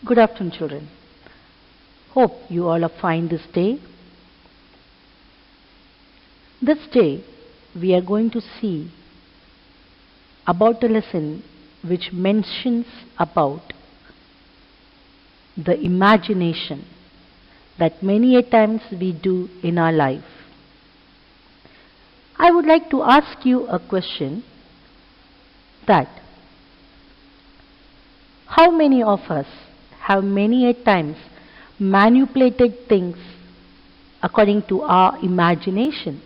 Good afternoon, children. Hope you all are fine this day. This day, we are going to see about a lesson which mentions about the imagination that many a times we do in our life. I would like to ask you a question that how many of us have many a times manipulated things according to our imagination?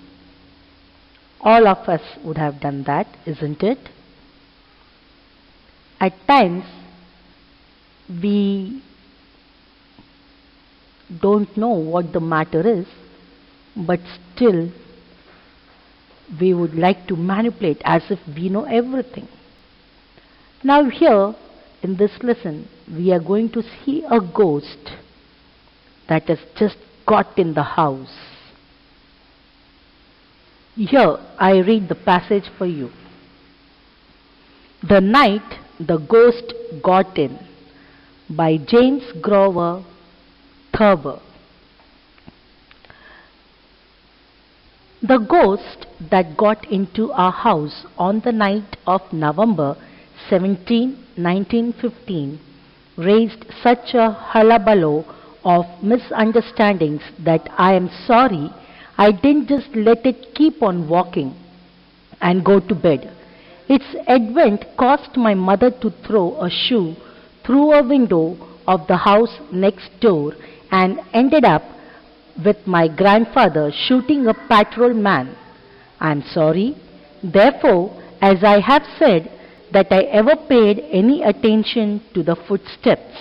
All of us would have done that, isn't it? At times, we don't know what the matter is, but still we would like to manipulate as if we know everything. Now here, in this lesson, we are going to see a ghost that has just got in the house. Here, I read the passage for you. The Night the Ghost Got In by James Grover Thurber. The ghost that got into our house on the night of November 17, 1915 raised such a hullabaloo of misunderstandings that I am sorry I didn't just let it keep on walking and go to bed. Its advent caused my mother to throw a shoe through a window of the house next door and ended up with my grandfather shooting a patrolman. I am sorry, therefore, as I have said, that I ever paid any attention to the footsteps.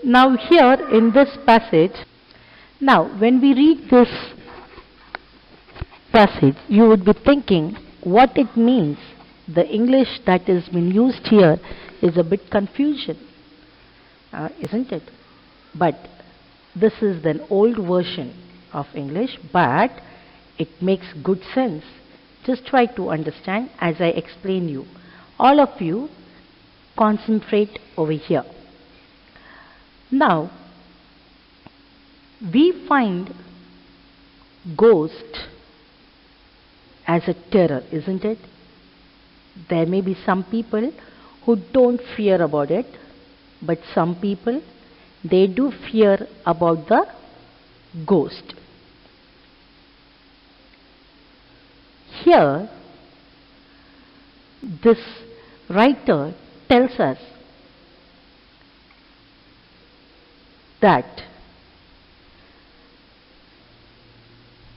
Now here in this passage, now when we read this passage, you would be thinking what it means. The English that is being used here is a bit confusion, isn't it? But this is an old version of English, but it makes good sense. Just try to understand as I explain you. All of you concentrate over here. Now, we find ghost as a terror, isn't it? There may be some people who don't fear about it, but some people, they do fear about the ghost. Here, this writer tells us that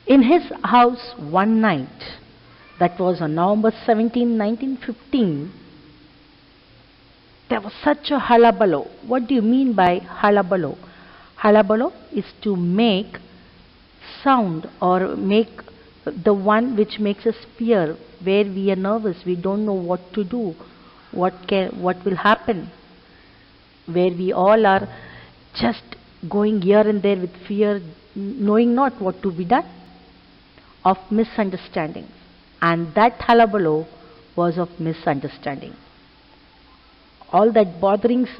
in his house one night, that was on November 17, 1915, there was such a hullabaloo. What do you mean by hullabaloo? Hullabaloo is to make sound or make the one which makes us fear, where we are nervous, we don't know what to do, what will happen, where we all are just going here and there with fear, knowing not what to be done, of misunderstandings. And that hullabaloo was of misunderstanding. All that botherings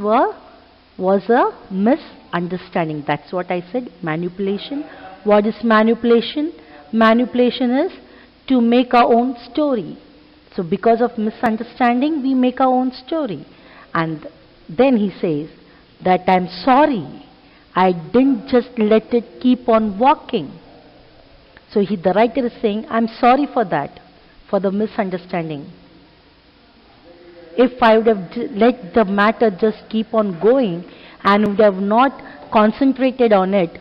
was a misunderstanding. That's what I said, manipulation. What is manipulation? Manipulation is to make our own story. So because of misunderstanding, we make our own story. And then he says that I'm sorry, I didn't just let it keep on walking. So the writer is saying, I'm sorry for that, for the misunderstanding. If I would have let the matter just keep on going and would have not concentrated on it,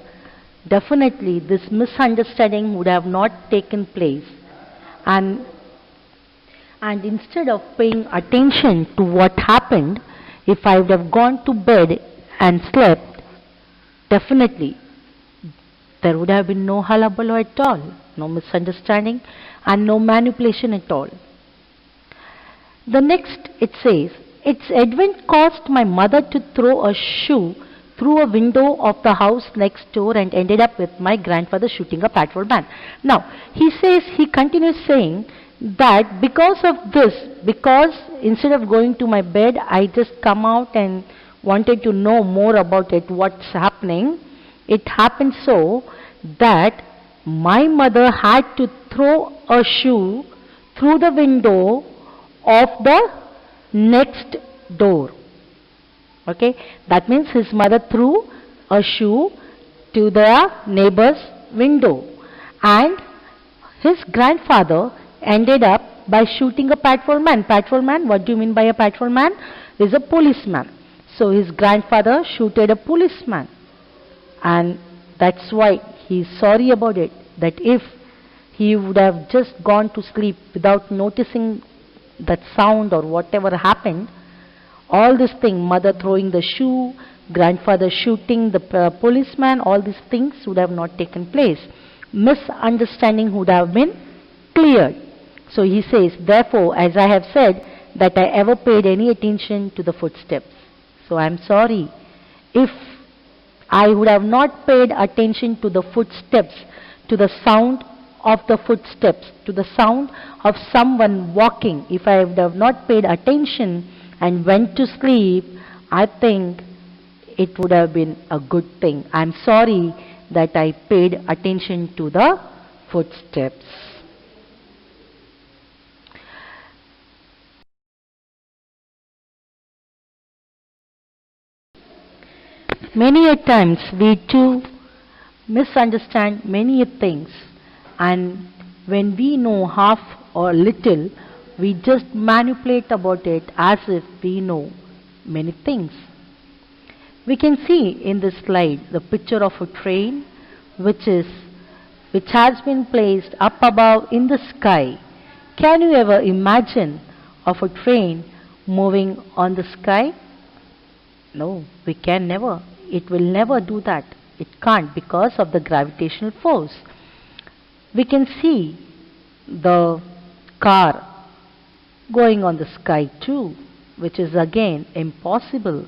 definitely this misunderstanding would have not taken place. And instead of paying attention to what happened, if I would have gone to bed and slept, definitely there would have been no hullabaloo at all, no misunderstanding and no manipulation at all. The next it says, its advent caused my mother to throw a shoe through a window of the house next door and ended up with my grandfather shooting a patrolman. Now, he continues saying that because of this, because instead of going to my bed, I just come out and wanted to know more about it, what's happening. It happened so that my mother had to throw a shoe through the window of the next door. Okay, that means his mother threw a shoe to the neighbor's window, and his grandfather ended up by shooting a patrolman. Patrolman, what do you mean by a patrolman? Is a policeman. So his grandfather shooted a policeman, and that's why he's sorry about it. That if he would have just gone to sleep without noticing that sound or whatever happened, all this thing, mother throwing the shoe, grandfather shooting the policeman, all these things would have not taken place. Misunderstanding would have been cleared. So he says, therefore, as I have said, that I ever paid any attention to the footsteps. So I am sorry. If I would have not paid attention to the footsteps, to the sound of the footsteps, to the sound of someone walking, if I would have not paid attention and went to sleep, I think it would have been a good thing. I am sorry that I paid attention to the footsteps. Many a times we too misunderstand many a things, and when we know half or little, we just manipulate about it as if we know many things. We can see in this slide the picture of a train which has been placed up above in the sky. Can you ever imagine of a train moving on the sky? No, we can never. It will never do that. It can't because of the gravitational force. We can see the car going on the sky too, which is again impossible.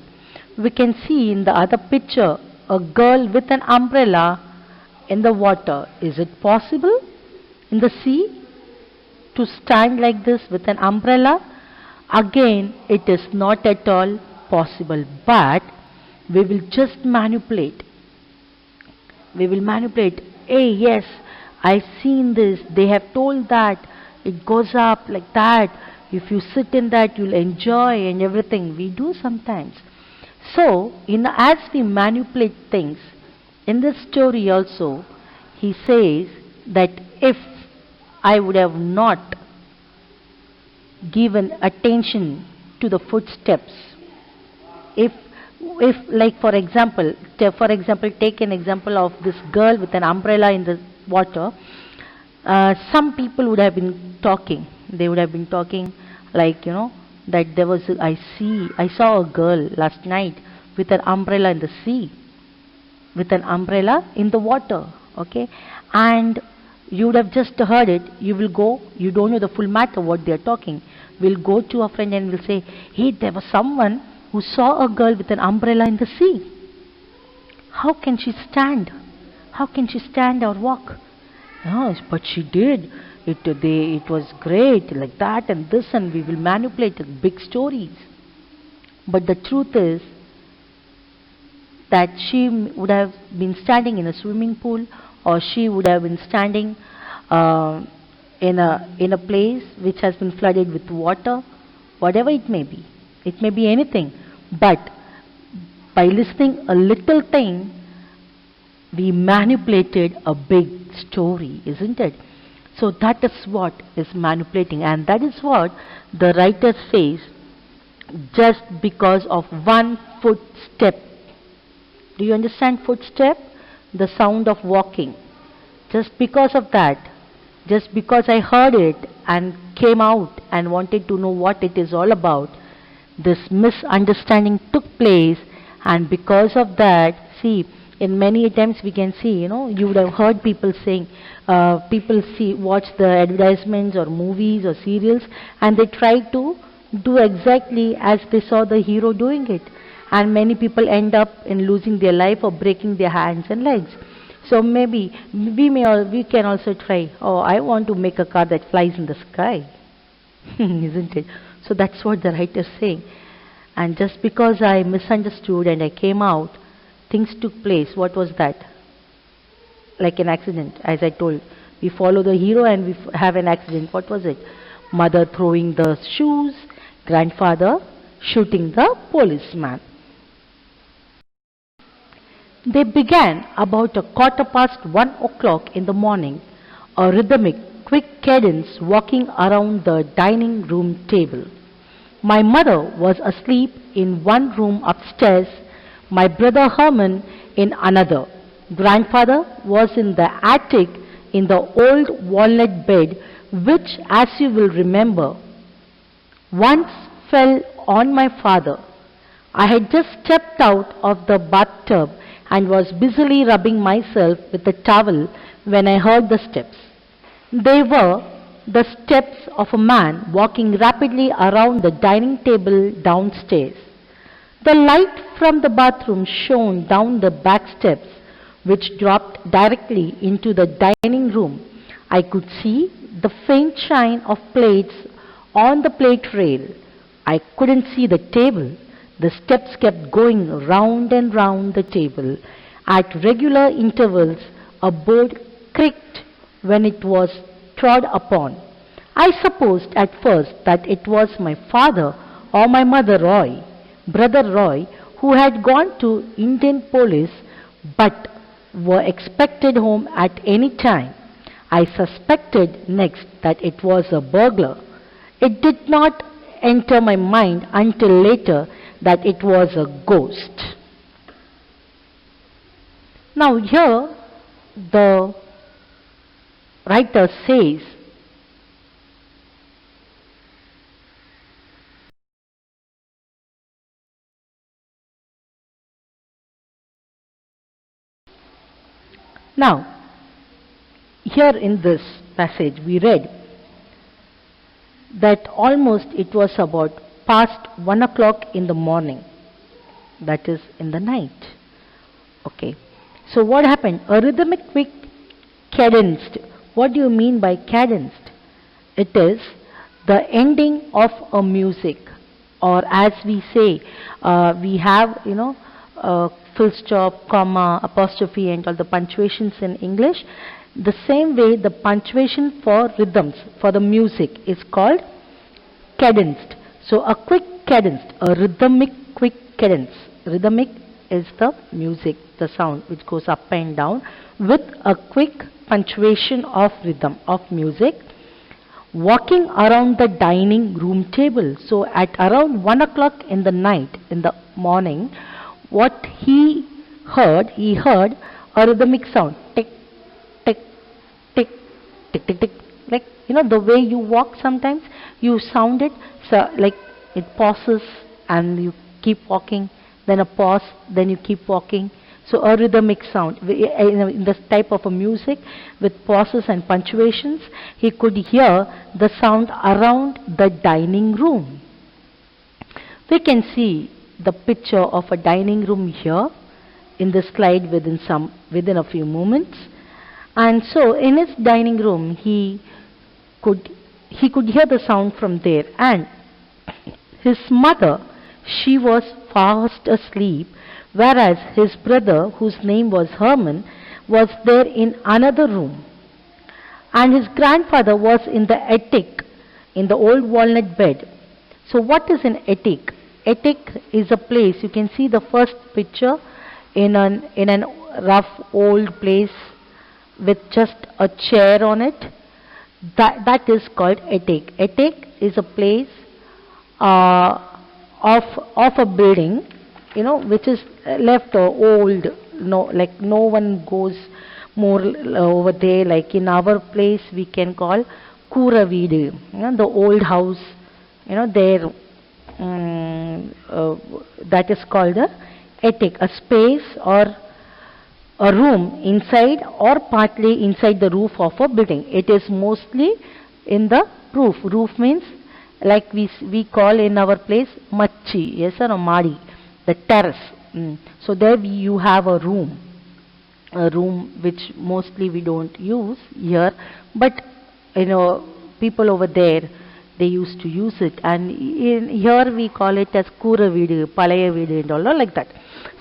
We can see in the other picture a girl with an umbrella in the water. Is it possible in the sea to stand like this with an umbrella? Again, it is not at all possible, but we will just manipulate. We will manipulate. Hey, yes, I've seen this. They have told that it goes up like that. If you sit in that, you'll enjoy and everything. We do sometimes. So, as we manipulate things, in this story also, he says that if I would have not given attention to the footsteps, if like for example, take an example of this girl with an umbrella in the water. Some people would have been talking. They would have been talking like, that there was I saw a girl last night with an umbrella in the sea, with an umbrella in the water. Okay, and you would have just heard it. You will go. You don't know the full matter what they are talking. We'll go to a friend and we'll say, hey, there was someone who saw a girl with an umbrella in the sea. How can she stand? How can she stand or walk? Yes, but she did. It was great, like that and this, and we will manipulate big stories. But the truth is that she would have been standing in a swimming pool, or she would have been standing in a place which has been flooded with water, whatever it may be. It may be anything, but by listening a little thing, we manipulated a big story, isn't it? So that is what is manipulating, and that is what the writer says, just because of one footstep. Do you understand footstep? The sound of walking. Just because of that, just because I heard it and came out and wanted to know what it is all about, this misunderstanding took place, and because of that, see, in many times we can see, you would have heard people saying, watch the advertisements or movies or serials, and they try to do exactly as they saw the hero doing it, and many people end up in losing their life or breaking their hands and legs. So maybe we can also try, I want to make a car that flies in the sky. Isn't it? So that's what the writer is saying. And just because I misunderstood and I came out, things took place. What was that? Like an accident, as I told. We follow the hero and we have an accident. What was it? Mother throwing the shoes, grandfather shooting the policeman. They began about 1:15 in the morning, a rhythmic, quick cadence walking around the dining room table. My mother was asleep in one room upstairs, my brother Herman in another. Grandfather was in the attic in the old walnut bed, which, as you will remember, once fell on my father. I had just stepped out of the bathtub and was busily rubbing myself with a towel when I heard the steps. They were the steps of a man walking rapidly around the dining table downstairs. The light from the bathroom shone down the back steps, which dropped directly into the dining room. I could see the faint shine of plates on the plate rail. I couldn't see the table. The steps kept going round and round the table. At regular intervals, a board creaked when it was trod upon. I supposed at first that it was my father or my brother Roy, who had gone to Indian police but were expected home at any time. I suspected next that it was a burglar. It did not enter my mind until later that it was a ghost. Now here the writer says, now here in this passage we read that almost it was about past 1 o'clock in the morning, that is in the night. Okay, so what happened? A rhythmic, quick, cadenced. What do you mean by cadenced? It is the ending of a music, or as we say, we have, full stop, comma, apostrophe, and all the punctuations in English. The same way, the punctuation for rhythms, for the music, is called cadenced. So a quick cadence, a rhythmic quick cadence. Rhythmic is the music, the sound which goes up and down with a quick punctuation of rhythm of music, walking around the dining room table. So at around 1 o'clock in the night, in the morning, what he heard a rhythmic sound, tick, tick, tick, tick, tick, tick, like, the way you walk sometimes, you sound it, so like it pauses and you keep walking, then a pause, then you keep walking. So a rhythmic sound, in this type of a music with pauses and punctuations, he could hear the sound around the dining room. We can see the picture of a dining room here in the slide within a few moments. And so in his dining room, he could hear the sound from there, and his mother, she was fast asleep, whereas his brother, whose name was Herman, was there in another room, and his grandfather was in the attic in the old walnut bed. So what is an attic? Attic is a place, you can see the first picture in an rough old place with just a chair on it. That is called attic. Attic is a place of a building, which is left old. Like no one goes more over there. Like in our place, we can call Kura Veedu, the old house. There that is called the attic, a space or a room inside or partly inside the roof of a building. It is mostly in the roof. Roof means, like we call in our place machi, yes or no, madi, the terrace. So there you have a room which mostly we don't use here, but people over there, They used to use it, and here we call it as Kura Veedu, Palaya Veedu and all like that.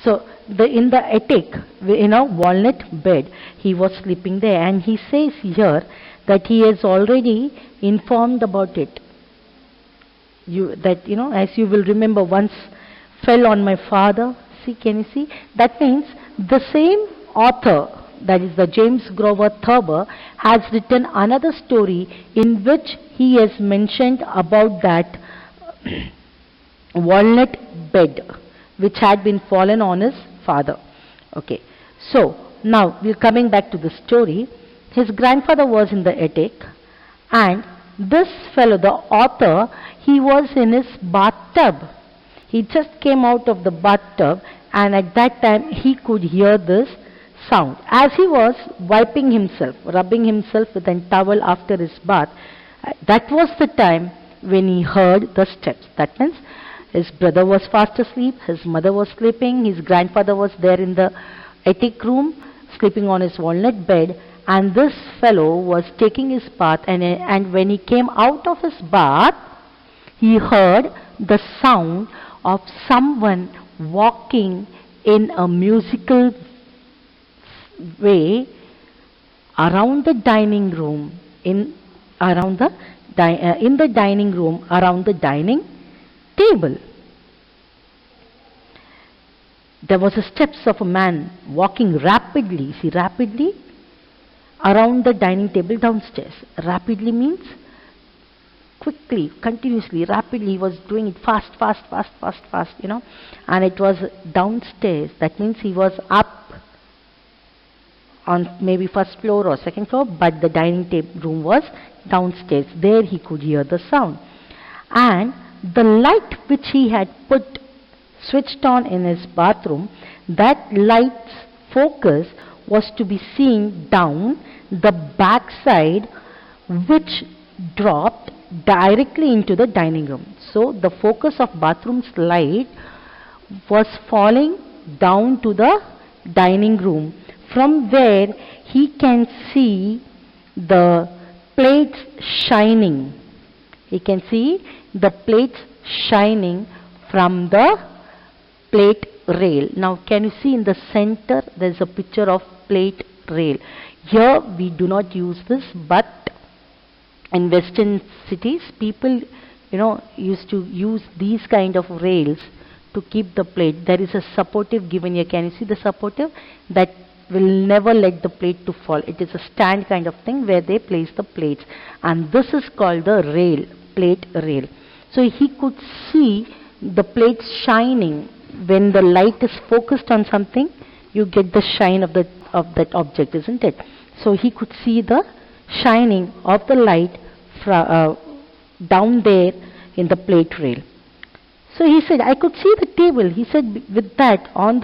So in the attic, in a walnut bed, he was sleeping there, and he says here that he has already informed about it. As you will remember, once fell on my father. See, can you see? That means the same author, that is the James Grover Thurber, has written another story in which he has mentioned about that walnut bed which had been fallen on his father. Okay, so now we're coming back to the story. His grandfather was in the attic, and this fellow, the author, he was in his bathtub. He just came out of the bathtub, and at that time he could hear this sound. As he was wiping himself, rubbing himself with a towel after his bath, that was the time when he heard the steps. That means his brother was fast asleep, his mother was sleeping, his grandfather was there in the attic room, sleeping on his walnut bed, and this fellow was taking his bath, and when he came out of his bath, he heard the sound of someone walking in a musical way around the dining room, in the dining room, around the dining table. There was the steps of a man walking rapidly, around the dining table downstairs. Rapidly means quickly, continuously, rapidly. He was doing it fast, and it was downstairs. That means he was up on maybe first floor or second floor, but the dining room was downstairs. There he could hear the sound. And the light which he had switched on in his bathroom, that light's focus was to be seen down the backside, which dropped directly into the dining room. So the focus of bathroom's light was falling down to the dining room, from where he can see the plates shining. He can see the plates shining from the plate rail. Now can you see in the center there is a picture of plate rail. Here we do not use this, but in western cities people used to use these kind of rails to keep the plate. There is a supportive given here. Can you see the supportive? That will never let the plate to fall. It is a stand kind of thing where they place the plates, and this is called the rail, plate rail. So he could see the plates shining. When the light is focused on something, you get the shine of that object, isn't it? So he could see the shining of the light down there in the plate rail. So he said, I could see the table. He said, with that, on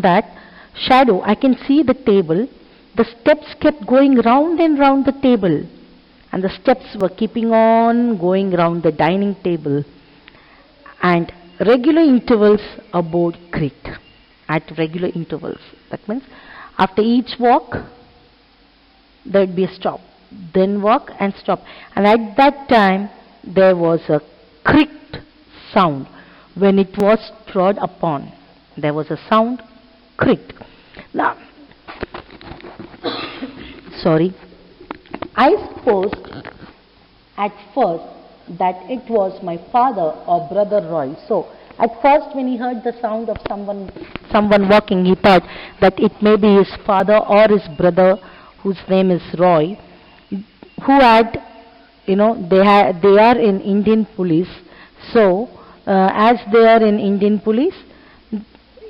that shadow, I can see the table. The steps kept going round and round the table, and the steps were keeping on going round the dining table, and regular intervals a board creaked. At regular intervals. That means after each walk, there would be a stop. Then walk and stop. And at that time, there was a creaked sound when it was trod upon. There was a sound, creaked. Now, sorry, I supposed at first that it was my father or brother Roy. So at first when he heard the sound of someone walking, he thought that it may be his father or his brother, whose name is Roy, who had, they are in Indian police. So as they are in Indian police,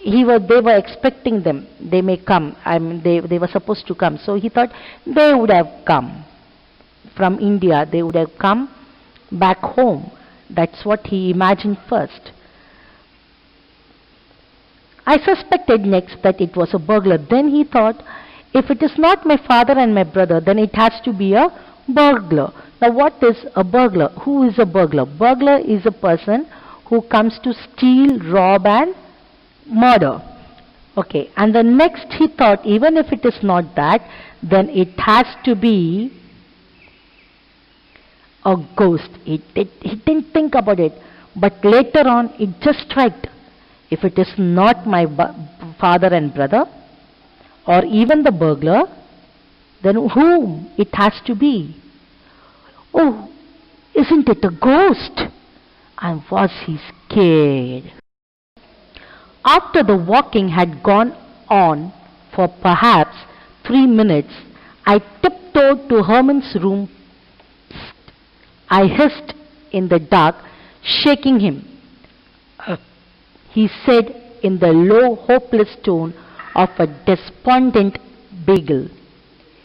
they were expecting them. They may come. They were supposed to come. So he thought they would have come from India. They would have come back home. That's what he imagined first. I suspected next that it was a burglar. Then he thought, if it is not my father and my brother, then it has to be a burglar. Now what is a burglar? Who is a burglar? Burglar is a person who comes to steal, rob and murder. Okay, and the next he thought, even if it is not that, then it has to be A ghost. He didn't think about it. But later on, it just struck. If it is not my father and brother, or even the burglar, then whom it has to be? Oh, isn't it a ghost? And was he scared? After the walking had gone on for perhaps 3 minutes, I tiptoed to Herman's room. I hissed in the dark, shaking him. He said in the low, hopeless tone of a despondent beagle.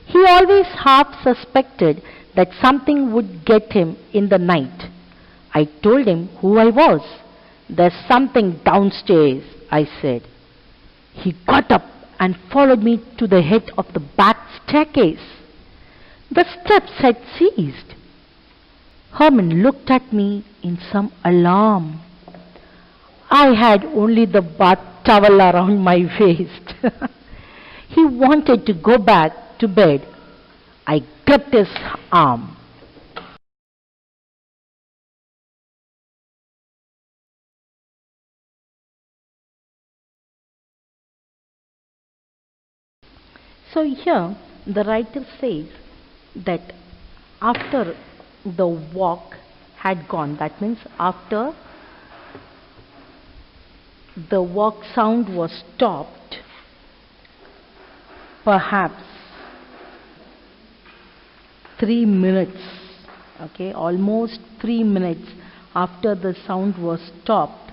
He always half suspected that something would get him in the night. I told him who I was. There's something downstairs, I said. He got up and followed me to the head of the back staircase. The steps had ceased. Herman looked at me in some alarm. I had only the bath towel around my waist. He wanted to go back to bed. I gripped his arm. So here the writer says that after the walk had gone, that means after the walk sound was stopped, perhaps 3 minutes, okay, almost 3 minutes after the sound was stopped,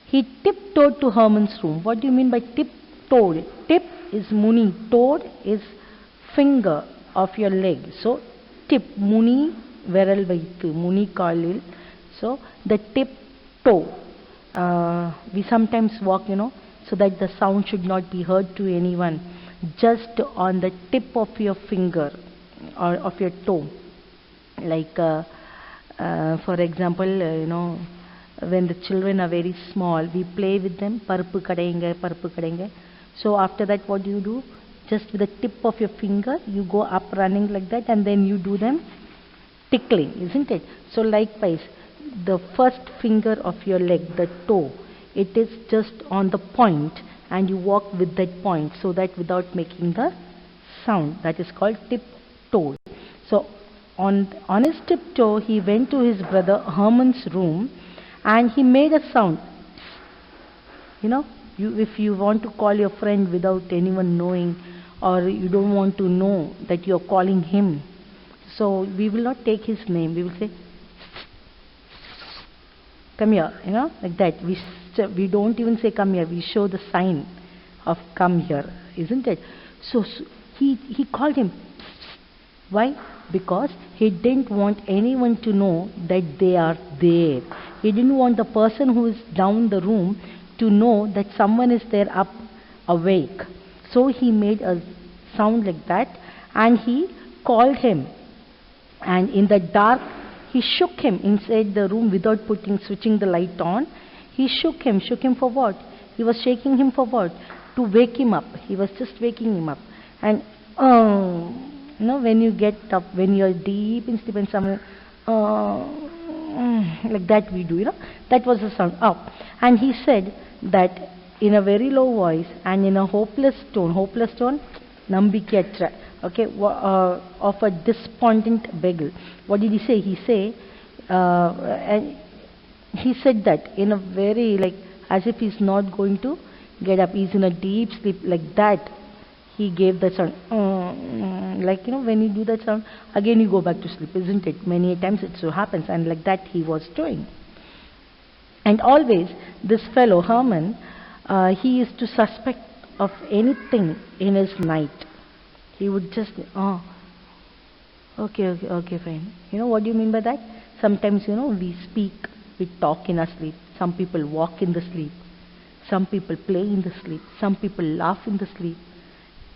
he tiptoed to Herman's room. What do you mean by tiptoed? Tip is muni, toed is finger of your leg. So tip, muni viral vaithu, muni kaalil. So the tip toe. We sometimes walk, so that the sound should not be heard to anyone. Just on the tip of your finger or of your toe. Like, for example, when the children are very small, we play with them, parpu kadenge. So after that, what do you do? Just with the tip of your finger, you go up running like that, and then you do them tickling, isn't it? So likewise, the first finger of your leg, the toe, it is just on the point, and you walk with that point, so that without making the sound, that is called tiptoe. So on his tiptoe, he went to his brother Herman's room, and he made a sound. If you want to call your friend without anyone knowing, or you don't want to know that you are calling him, so we will not take his name. We will say, come here, like that. We don't even say come here. We show the sign of come here, isn't it? So he called him. Why? Because he didn't want anyone to know that they are there. He didn't want the person who is down the room to know that someone is there up awake. So he made a sound like that, and he called him. And in the dark, he shook him inside the room without switching the light on. He shook him. Shook him for what? He was shaking him for what? To wake him up. He was just waking him up. And when you get up, when you are deep in sleep, and someone like that we do, that was the sound. And he said that in a very low voice and in a hopeless tone, nambikiyatra, okay, of a despondent beagle. What did he say? And he said that in a very, like, as if he's not going to get up, he's in a deep sleep, like that. He gave that sound, like, when you do that sound, again you go back to sleep, isn't it? Many times it so happens, and like that he was doing. And always this fellow Herman, he used to suspect of anything in his night. He would just, okay, fine. What do you mean by that? Sometimes, we speak, we talk in our sleep. Some people walk in the sleep. Some people play in the sleep. Some people laugh in the sleep.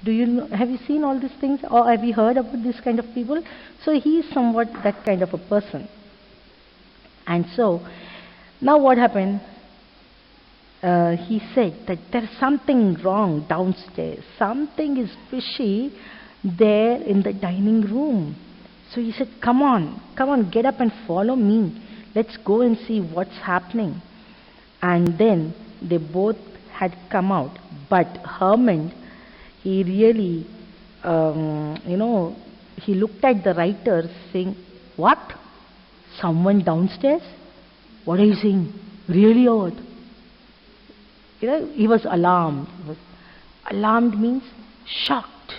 Have you seen all these things, or have you heard about this kind of people? So he is somewhat that kind of a person. And so, now what happened? He said that there's something wrong downstairs. Something is fishy there in the dining room. So he said, come on, get up and follow me. Let's go and see what's happening. And then they both had come out. But Herman, he really, he looked at the writer saying, what? Someone downstairs? What are you saying? Really or what? He was alarmed. Alarmed means shocked.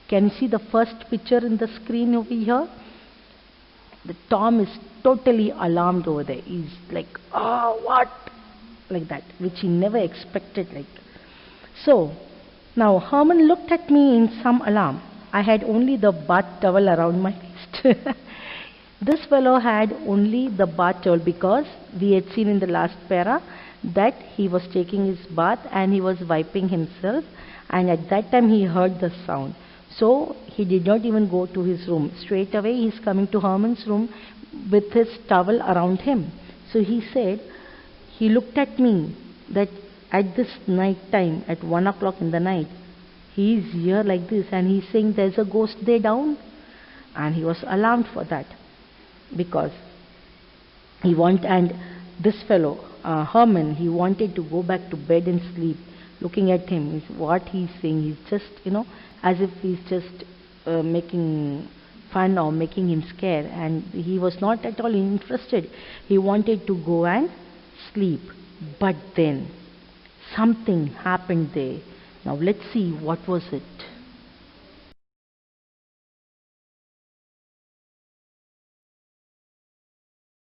Can you see the first picture in the screen over here? The Tom is totally alarmed over there. He's like, oh, what? Like that, which he never expected. So, now Herman looked at me in some alarm. I had only the bath towel around my waist. This fellow had only the bath towel because we had seen in the last para that he was taking his bath and he was wiping himself, and at that time he heard the sound. So he did not even go to his room. Straight away he's coming to Herman's room with his towel around him. So he said, he looked at me that at this night time, at 1 o'clock in the night, he is here like this and he's saying there's a ghost there down. And he was alarmed for that because and this fellow, Herman, he wanted to go back to bed and sleep. Looking at him, what he's saying, he's just, as if he's just making fun or making him scared, and he was not at all interested. He wanted to go and sleep. But then something happened there. Now let's see what was it.